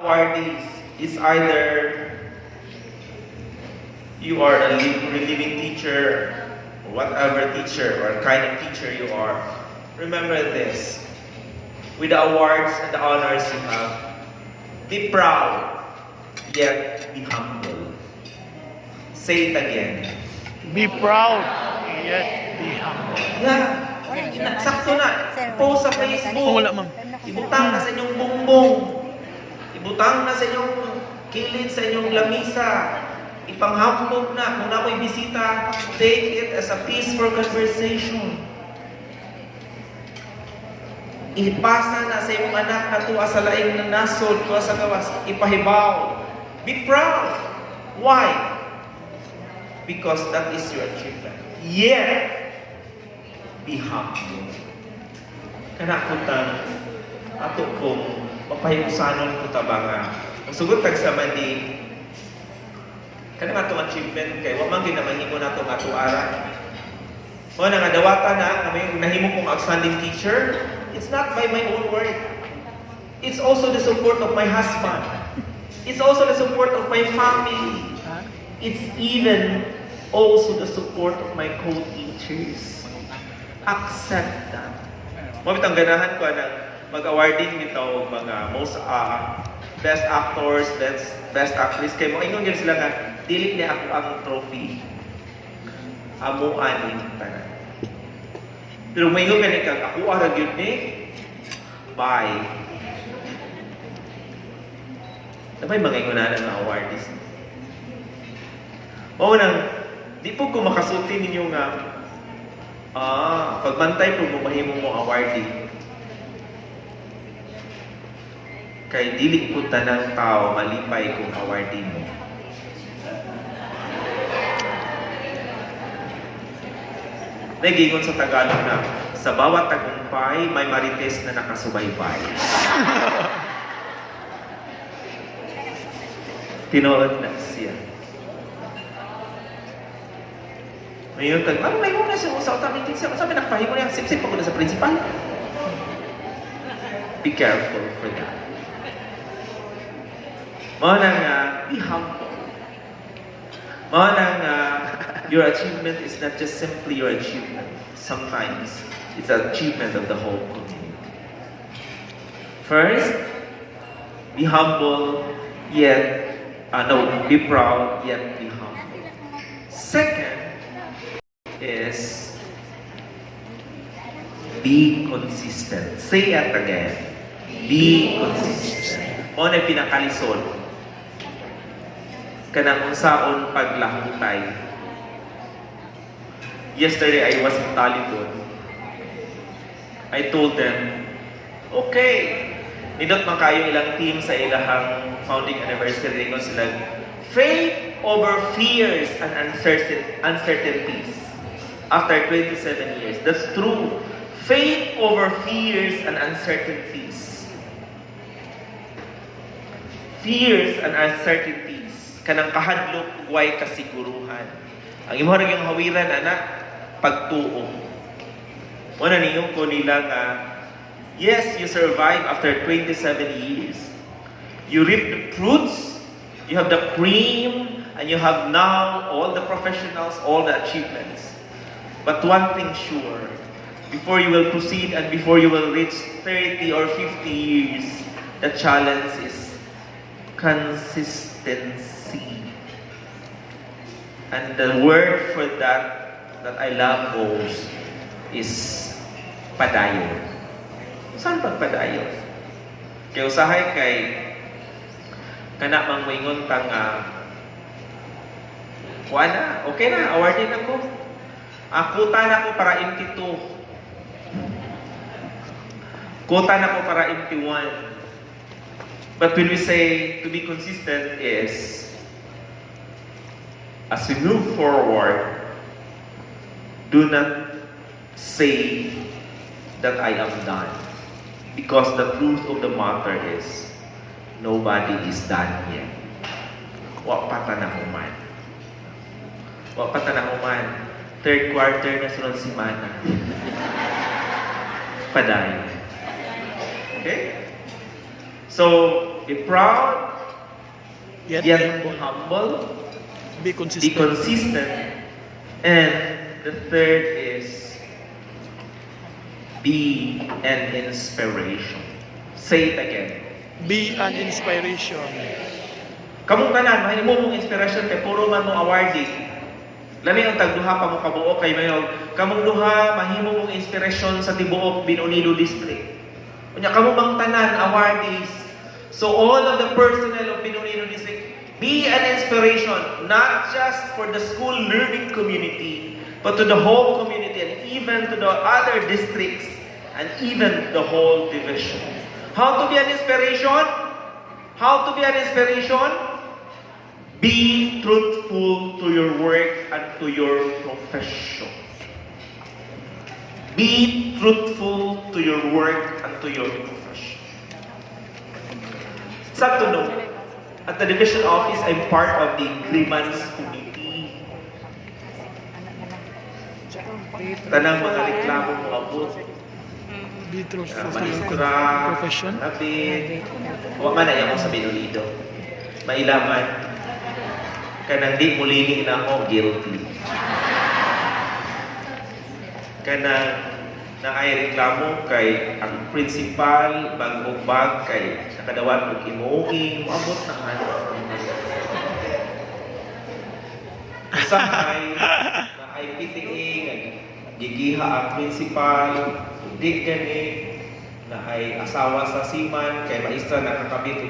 awardees is either you are a relieving teacher, or whatever teacher or kind of teacher you are. Remember this: with the awards and the honors you have, be proud, yet be humble. Say it again. Be proud, yet be humble. Yeah. Sakto na. Post sa Facebook. Wala, ma'am. Ibutang na sa inyong bumbong. Ibutang na sa inyong kilid, sa inyong lamisa. Ipanghambog na. Kung na mo'y bisita, take it as a piece for conversation. Ipasa na sa iyong anak na tuwa sa laing na nasod, tuwa sa gawas. Ipahibaw. Be proud. Why? Because that is your achievement. Yet, be humble. Kanakutan, ato kong mapayusanon ko tabanga. Ang sugot tag sa mandi, kanang atong achievement kay wa man ginamahimo nato nga tuara. Mo na nga dawata na kami nahimo kong outstanding teacher. It's not by my own work. It's also the support of my husband. It's also the support of my family. It's even also the support of my co-teachers. Accept that. Mabitang ganahan ko na mag-awarding nito mga most best actors, best actress. Kaya mo ingon sila nga, dili niya ako ang trophy. Amuan yung tanan. Pero may ingon ka kang ako arag yun ni, bye. Napay mga ingonan ng awardees. O nang, di po ko makasulti ninyo nga, pagbantay po mo mahimo mo awardee. Kay dili po tanang tao malipay kung awardee mo. Nagingon sa Tagalog na, sa bawat tagumpay, may marites na nakasubaybay. Tinood na siya. Ngayon, may muna siya sa automatic siya. Sabi, nakapahimo niya, sip-sip ako na sa principal. Be careful for that. Mga nga, be humble. Mga nga, your achievement is not just simply your achievement. Sometimes, it's an achievement of the whole community. First, be humble, yet, be proud, yet be humble. Second, is be consistent. Say it again. Be consistent. O na pinakalisod. Kanang unsaon paglahutay. Yesterday, I was in Talibon. I told them, okay, nindot man kayo ilang team sa ilahang founding anniversary ko sila. Faith over fears and uncertainties. After 27 years. That's true. Faith over fears and uncertainties. Fears and uncertainties. Kanang kahadlok, huway kasiguruhan. Ang imo rin yung hawiran, anak, pagtuo. Una niyo ko nila nga, yes, you survive after 27 years. You reap the fruits, you have the cream, and you have now all the professionals, all the achievements. But one thing sure, before you will proceed and before you will reach 30 or 50 years, the challenge is consistency. And the word for that I love most is padayon. Saan pagpadayon? Kaya usahay kay kana mang moingon tang wala, okay na, awardin ako. Kuta na ko para MT2. Kuta na ko para MT1. But when we say to be consistent is, as we move forward, do not say that I am done. Because the truth of the matter is, nobody is done yet. Wa pa tanahuman. Wa pa tanahuman. Third quarter na sunod semana. Padayon. Okay? So, Be proud, Yet, yet humble. be Be consistent. consistent. And the third is be an inspiration. Say it again. Be an inspiration. Kamong tanan, mahimo mong inspirasyon kay puro man mo awardee. Lami ang tagduha pa mo kabuok kay mayo. Kamong duha mahimo mong inspirasyon sa tibuok Binondo District. Unya kamong bang tanan awardees. So all of the personnel of Binondo District, be an inspiration not just for the school learning community, but to the whole community and even to the other districts and even the whole division. How to be an inspiration? How to be an inspiration? Be truthful to your work and to your profession. Be truthful to your work and to your profession. Sad to know, at the division office, I'm part of the grievance committee. Tanang mga reklamo mo abot. Be truthful to your Maestra, profession. lapit. Huwag man na yan sa Binolido. Mailaman. Kanang di muliling na ako, guilty. Kanang na ay reklamo kay ang principal, bag kay nakadawat og imuing, maabot na ano. Usahay, na ay PTA, gigiha ang principal, di gani, na ay asawa sa siman, kay maestra nakakabit